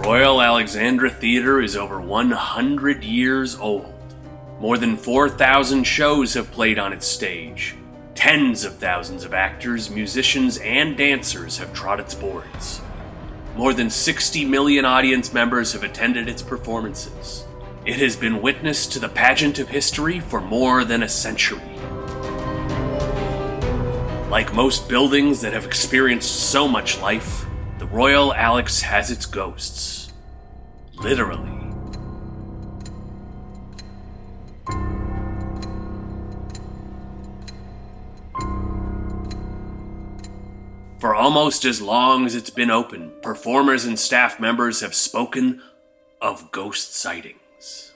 Royal Alexandra Theatre is over 100 years old. More than 4,000 shows have played on its stage. Tens of thousands of actors, musicians, and dancers have trod its boards. More than 60 million audience members have attended its performances. It has been witness to the pageant of history for more than a century. Like most buildings that have experienced so much life, the Royal Alex has its ghosts. Literally. For almost as long as it's been open, performers and staff members have spoken of ghost sightings.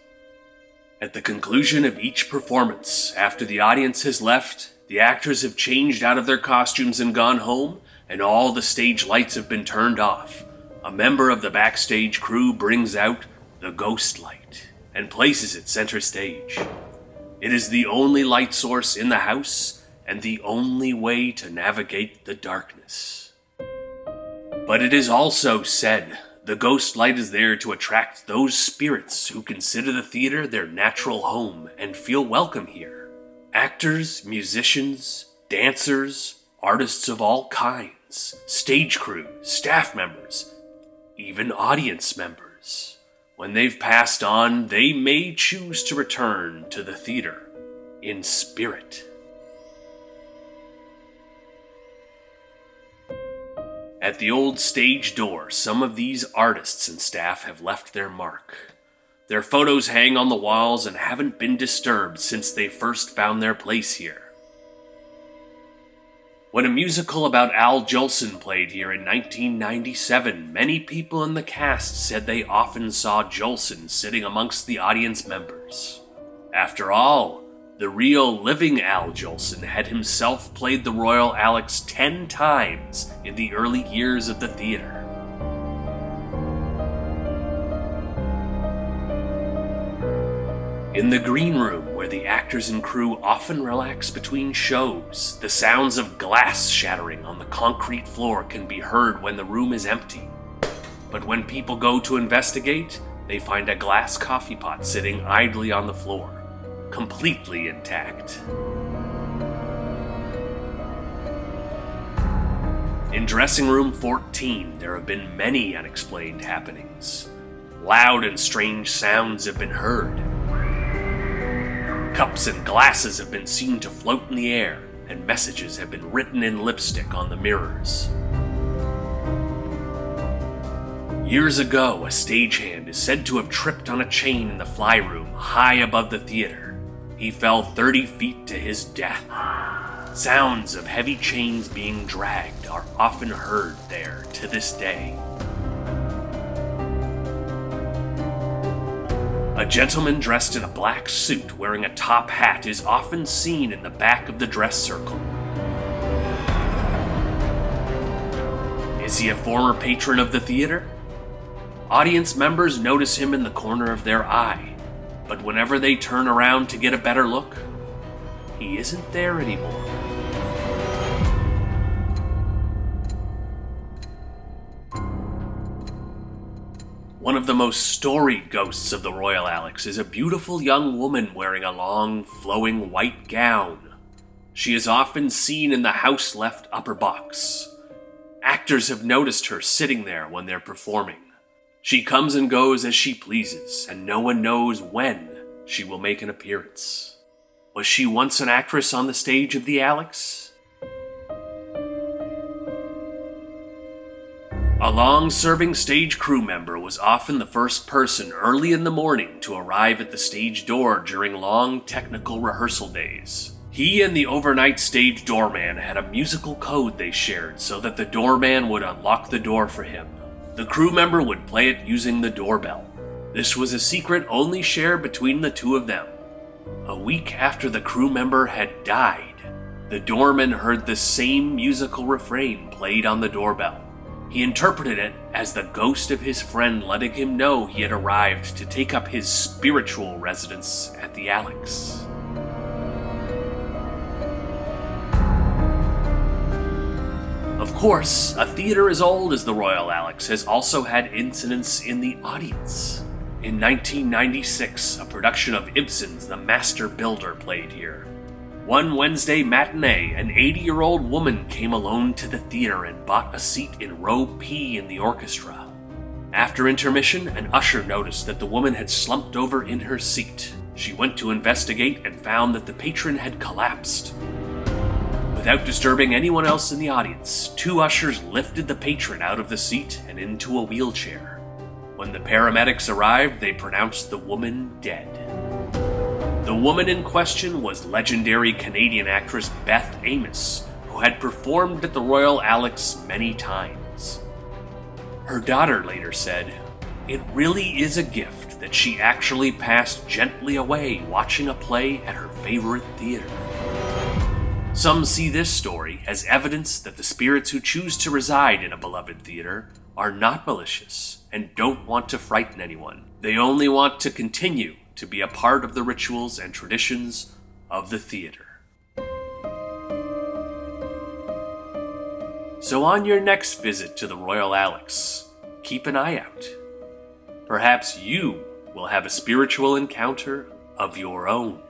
At the conclusion of each performance, after the audience has left, the actors have changed out of their costumes and gone home, and all the stage lights have been turned off. A member of the backstage crew brings out the ghost light and places it center stage. It is the only light source in the house and the only way to navigate the darkness. But it is also said the ghost light is there to attract those spirits who consider the theater their natural home and feel welcome here. Actors, musicians, dancers, artists of all kinds, stage crew, staff members, even audience members. When they've passed on, they may choose to return to the theater in spirit. At the old stage door, some of these artists and staff have left their mark. Their photos hang on the walls and haven't been disturbed since they first found their place here. When a musical about Al Jolson played here in 1997, many people in the cast said they often saw Jolson sitting amongst the audience members. After all, the real living Al Jolson had himself played the Royal Alex 10 times in the early years of the theater. In the green room, where the actors and crew often relax between shows, the sounds of glass shattering on the concrete floor can be heard when the room is empty. But when people go to investigate, they find a glass coffee pot sitting idly on the floor, completely intact. In dressing room 14, there have been many unexplained happenings. Loud and strange sounds have been heard. Cups and glasses have been seen to float in the air, and messages have been written in lipstick on the mirrors. Years ago, a stagehand is said to have tripped on a chain in the fly room high above the theater. He fell 30 feet to his death. Sounds of heavy chains being dragged are often heard there to this day. A gentleman dressed in a black suit wearing a top hat is often seen in the back of the dress circle. Is he a former patron of the theater? Audience members notice him in the corner of their eye, but whenever they turn around to get a better look, he isn't there anymore. One of the most storied ghosts of the Royal Alex is a beautiful young woman wearing a long, flowing white gown. She is often seen in the house-left upper box. Actors have noticed her sitting there when they're performing. She comes and goes as she pleases, and no one knows when she will make an appearance. Was she once an actress on the stage of the Alex? A long-serving stage crew member was often the first person early in the morning to arrive at the stage door during long technical rehearsal days. He and the overnight stage doorman had a musical code they shared so that the doorman would unlock the door for him. The crew member would play it using the doorbell. This was a secret only shared between the two of them. A week after the crew member had died, the doorman heard the same musical refrain played on the doorbell. He interpreted it as the ghost of his friend letting him know he had arrived to take up his spiritual residence at the Alex. Of course, a theater as old as the Royal Alex has also had incidents in the audience. In 1996, a production of Ibsen's The Master Builder played here. One Wednesday matinee, an 80-year-old woman came alone to the theater and bought a seat in row P in the orchestra. After intermission, an usher noticed that the woman had slumped over in her seat. She went to investigate and found that the patron had collapsed. Without disturbing anyone else in the audience, two ushers lifted the patron out of the seat and into a wheelchair. When the paramedics arrived, they pronounced the woman dead. The woman in question was legendary Canadian actress Beth Amos, who had performed at the Royal Alex many times. Her daughter later said, "It really is a gift that she actually passed gently away watching a play at her favorite theater." Some see this story as evidence that the spirits who choose to reside in a beloved theater are not malicious and don't want to frighten anyone. They only want to continue to be a part of the rituals and traditions of the theater. So on your next visit to the Royal Alex, keep an eye out. Perhaps you will have a spiritual encounter of your own.